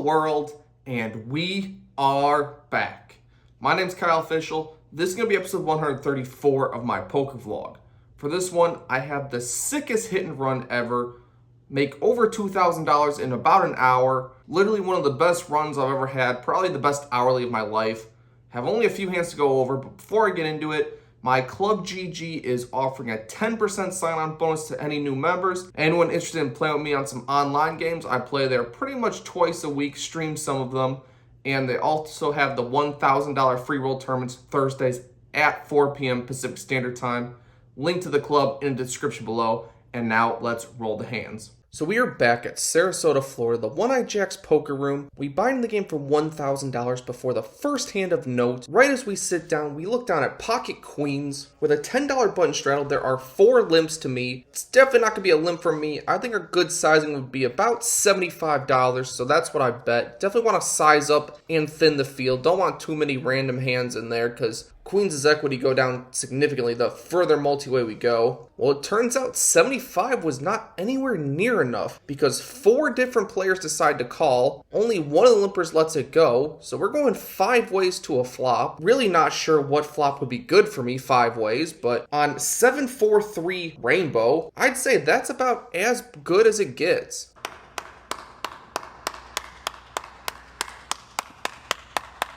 world, and we are back. My name's Kyle Fischl. This is going to be episode 134 of my poker vlog. For this one, I have the sickest hit and run ever. Make over $2,000 in about an hour. Literally one of the best runs I've ever had. Probably the best hourly of my life. Have only a few hands to go over, but before I get into it, my Club GG is offering a 10% sign-on bonus to any new members. Anyone interested in playing with me on some online games, I play there pretty much twice a week, stream some of them. And they also have the $1,000 free roll tournaments Thursdays at 4 p.m. Pacific Standard Time. Link to the club in the description below. And now let's roll the hands. So we are back at Sarasota, Florida, the One-Eyed Jack's poker room. We buy in the game for $1,000 before the first hand of note. Right as we sit down, we look down at pocket queens. With a $10 button straddle, there are 4 limps to me. It's definitely not going to be a limp for me. I think our good sizing would be about $75, so that's what I bet. Definitely want to size up and thin the field. Don't want too many random hands in there because Queens' equity go down significantly the further multi-way we go. Well, it turns out 75 was not anywhere near enough because 4 different players decide to call. Only one of the limpers lets it go, so we're going 5 ways to a flop. Really not sure what flop would be good for me 5 ways, but on 7-4-3 rainbow, I'd say that's about as good as it gets.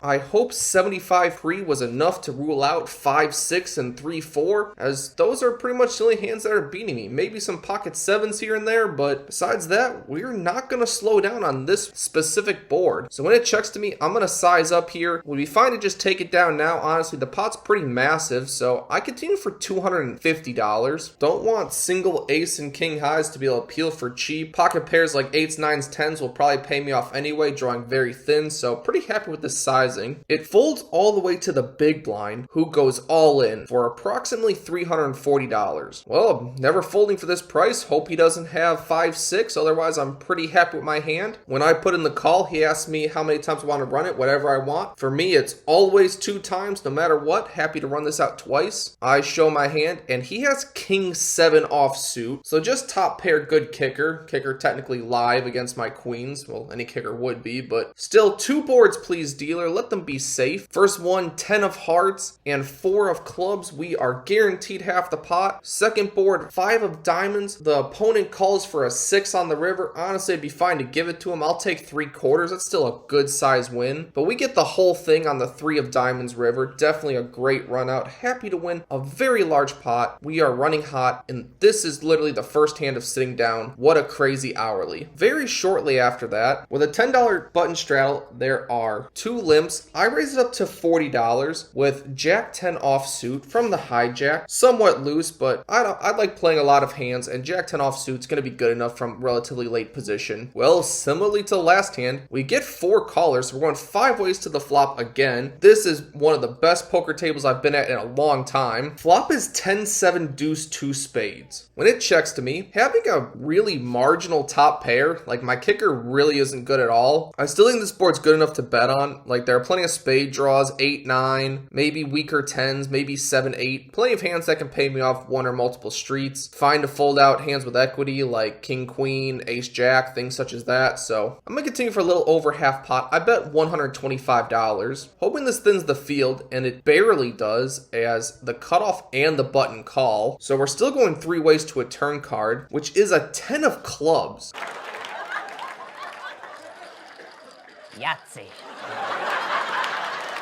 I hope 75-3 was enough to rule out 5-6 and 3-4, as those are pretty much the only hands that are beating me. Maybe some pocket 7s here and there, but besides that, we're not going to slow down on this specific board. So when it checks to me, I'm going to size up here. Would be fine to just take it down now. Honestly, the pot's pretty massive, so I continue for $250. Don't want single ace and king highs to be able to peel for cheap. Pocket pairs like 8s, 9s, 10s will probably pay me off anyway, drawing very thin, so pretty happy with this size. It folds all the way to the big blind, who goes all in for approximately $340. Well, I'm never folding for this price. Hope he doesn't have 5-6, otherwise I'm pretty happy with my hand. When I put in the call, he asked me how many times I want to run it, whatever I want. For me, it's always 2 times, no matter what. Happy to run this out twice. I show my hand, and he has king 7 offsuit, so just top pair good kicker. Kicker technically live against my queens. Well, any kicker would be, but still 2 boards, please, dealer. Let them be safe. First one, 10 of hearts and 4 of clubs. We are guaranteed half the pot. Second board, 5 of diamonds. The opponent calls for a 6 on the river. Honestly, it'd be fine to give it to him. I'll take 3/4. That's still a good size win. But we get the whole thing on the 3 of diamonds river. Definitely a great run out. Happy to win a very large pot. We are running hot, and this is literally the first hand of sitting down. What a crazy hourly. Very shortly after that, with a $10 button straddle, there are 2 limps. I raise it up to $40 with Jack 10 offsuit from the hijack. Somewhat loose, but I like playing a lot of hands, and Jack 10 offsuit is going to be good enough from relatively late position. Well, similarly to the last hand, we get 4 callers. So we're going 5 ways to the flop again. This is one of the best poker tables I've been at in a long time. Flop is 10-7 deuce 2 spades. When it checks to me, having a really marginal top pair, like my kicker really isn't good at all. I still think this board's good enough to bet on. Like there are plenty of spade draws, 8-9, maybe weaker 10s, maybe 7-8. Plenty of hands that can pay me off 1 or multiple streets. Fine to fold out hands with equity like king, queen, ace, jack, things such as that. So I'm going to continue for a little over half pot. I bet $125. Hoping this thins the field, and it barely does as the cutoff and the button call. So we're still going 3 ways to a turn card, which is a 10 of clubs. Yahtzee.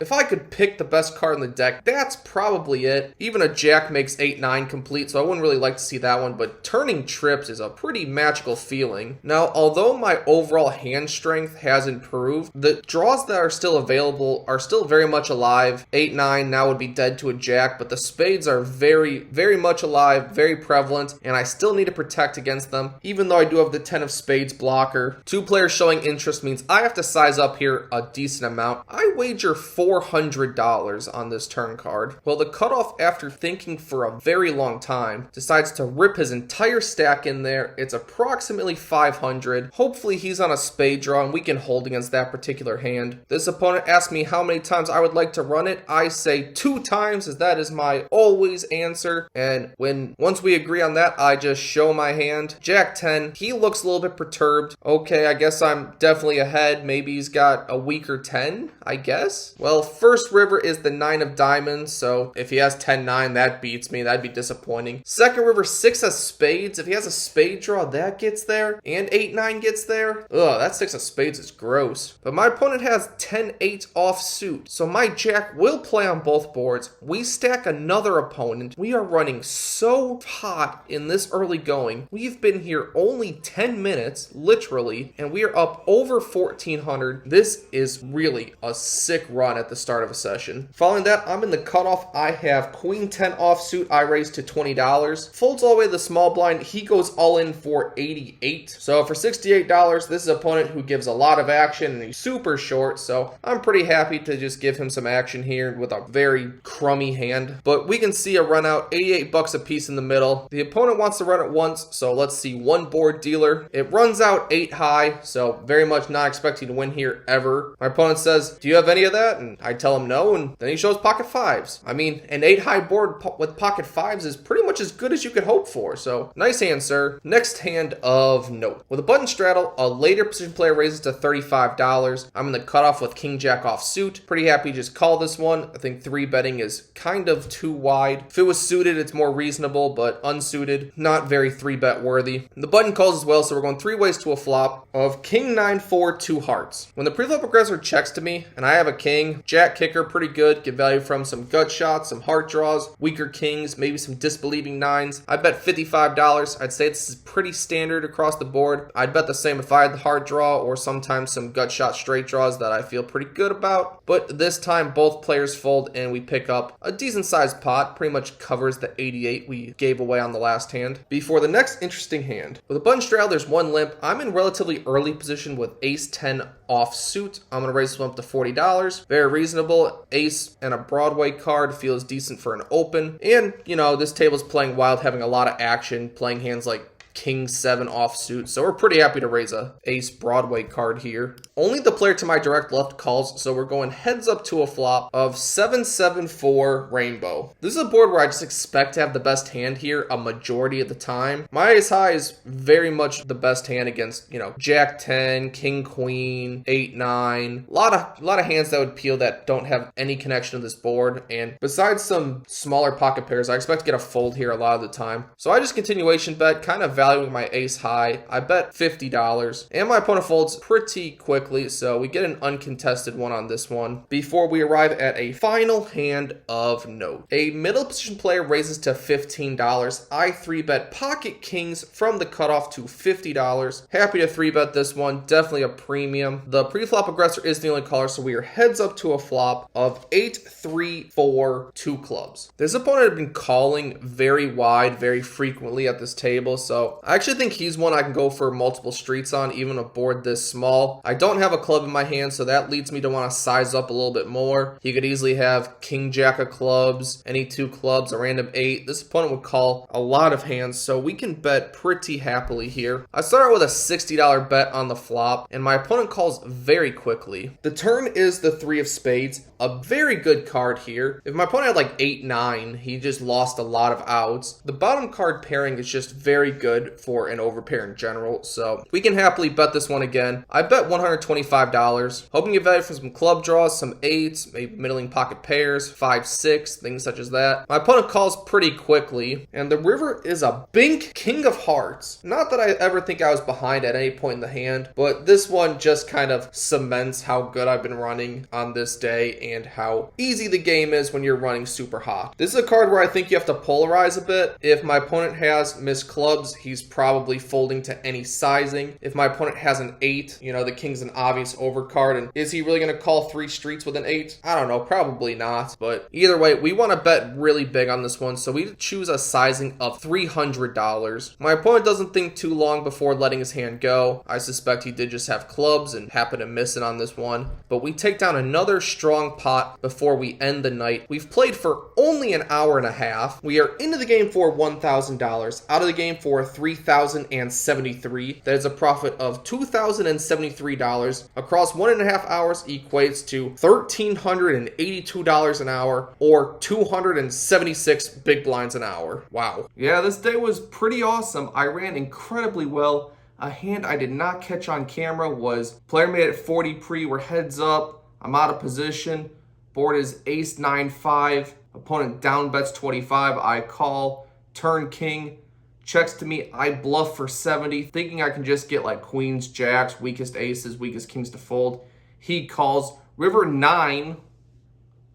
If I could pick the best card in the deck, that's probably it. Even a jack makes 8-9 complete, so I wouldn't really like to see that one, but turning trips is a pretty magical feeling. Now, although my overall hand strength has improved, the draws that are still available are still very much alive. 8-9 now would be dead to a jack, but the spades are very, very much alive, very prevalent, and I still need to protect against them, even though I do have the 10 of spades blocker. 2 players showing interest means I have to size up here a decent amount. I wager 4 $400 on this turn card. Well, the cutoff, after thinking for a very long time, decides to rip his entire stack in there. It's approximately 500. Hopefully he's on a spade draw and we can hold against that particular hand. This opponent asked me how many times I would like to run it. I say 2 times, as that is my always answer. And once we agree on that, I just show my hand. Jack 10, he looks a little bit perturbed. Okay, I guess I'm definitely ahead. Maybe he's got a weaker 10, I guess. Well, first river is the 9 of diamonds, so if he has 10-9, that beats me. That'd be disappointing. Second river, 6 of spades. If he has a spade draw, that gets there, and 8-9 gets there. Ugh, that 6 of spades is gross. But my opponent has 10-8 offsuit, so my jack will play on both boards. We stack another opponent. We are running so hot in this early going. We've been here only 10 minutes, literally, and we are up over 1,400. This is really a sick run at the start of a session. Following that, I'm in the cutoff. I have queen 10 offsuit. I raise to $20. Folds all the way to the small blind. He goes all in for 88. So for $68, this is an opponent who gives a lot of action and he's super short. So I'm pretty happy to just give him some action here with a very crummy hand. But we can see a run out, 88 bucks a piece in the middle. The opponent wants to run it once. So let's see, one board dealer. It runs out 8 high. So very much not expecting to win here ever. My opponent says, do you have any of that? And I tell him no, and then he shows pocket 5s. I mean, an 8 high board with pocket 5s is pretty much as good as you could hope for. So nice hand, sir. Next hand of note. With a button straddle, a later position player raises to $35. I'm in the cutoff with king jack off suit. Pretty happy to just call this one. I think 3 betting is kind of too wide. If it was suited, it's more reasonable, but unsuited, not very 3-bet worthy. The button calls as well, so we're going 3 ways to a flop of king 9-4 2 hearts. When the preflop aggressor checks to me and I have a king, jack kicker, pretty good, get value from some gut shots, some heart draws, weaker kings, maybe some disbelieving 9s. I bet $55. I'd say this is pretty standard across the board. I'd bet the same if I had the heart draw or sometimes some gut shot straight draws that I feel pretty good about. But this time both players fold and we pick up a decent sized pot, pretty much covers the 88 we gave away on the last hand. Before the next interesting hand, with a button straddle, there's 1 limp. I'm in relatively early position with ace 10 off suit. I'm going to raise this one up to $40. Very reasonable. Ace and a Broadway card feels decent for an open. And, you know, this table's playing wild, having a lot of action, playing hands like king 7 offsuit, so we're pretty happy to raise a ace Broadway card here. Only the player to my direct left calls, so we're going heads up to a flop of 7-7-4 rainbow. This is a board where I just expect to have the best hand here a majority of the time. My ace high is very much the best hand against, you know, jack 10, king queen, 8-9. A lot of hands that would peel that don't have any connection to this board, and besides some smaller pocket pairs, I expect to get a fold here a lot of the time. So I just continuation bet, kind of valuing my ace high. I bet $50, and my opponent folds pretty quickly, so we get an uncontested one on this one before we arrive at a final hand of note. A middle position player raises to $15. I 3-bet pocket kings from the cutoff to $50. Happy to 3-bet this one, definitely a premium. The pre-flop aggressor is the only caller, so we are heads up to a flop of 8-3-4 2 clubs. This opponent had been calling very wide very frequently at this table, so I actually think he's one I can go for multiple streets on, even a board this small. I don't have a club in my hand, so that leads me to want to size up a little bit more. He could easily have king jack of clubs, any 2 clubs, a random 8. This opponent would call a lot of hands, so we can bet pretty happily here. I start out with a $60 bet on the flop, and my opponent calls very quickly. The turn is the 3 of spades, a very good card here. If my opponent had like 8-9, he just lost a lot of outs. The bottom card pairing is just very good for an overpair in general, so we can happily bet this one again. I bet $125, hoping to get value from some club draws, some 8s, maybe middling pocket pairs, 5-6, things such as that. My opponent calls pretty quickly, and the river is a bink king of hearts. Not that I ever think I was behind at any point in the hand, but this one just kind of cements how good I've been running on this day and how easy the game is when you're running super hot. This is a card where I think you have to polarize a bit. If my opponent has missed clubs, he he's probably folding to any sizing. If my opponent has an 8, you know, the king's an obvious overcard, and is he really going to call 3 streets with an 8? I don't know, probably not, but either way, we want to bet really big on this one, so we choose a sizing of $300. My opponent doesn't think too long before letting his hand go. I suspect he did just have clubs and happened to miss it on this one, but we take down another strong pot before we end the night. We've played for only an hour and a half. We are into the game for $1,000, out of the game for $3,073. That is a profit of $2,073 across 1.5 hours, equates to $1,382 an hour, or 276 big blinds an hour. Wow. Yeah, this day was pretty awesome. I ran incredibly well. A hand I did not catch on camera was player made it 40 pre, we're heads up, I'm out of position, board is ace 9-5, opponent down bets 25, I call, turn king, checks to me, I bluff for 70, thinking I can just get like queens, jacks, weakest aces, weakest kings to fold. He calls, river 9,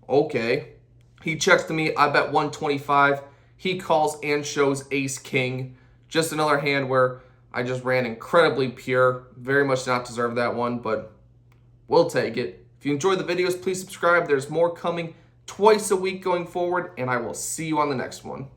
okay. He checks to me, I bet 125, he calls and shows ace king. Just another hand where I just ran incredibly pure. Very much not deserve that one, but we'll take it. If you enjoyed the videos, please subscribe. There's more coming twice a week going forward, and I will see you on the next one.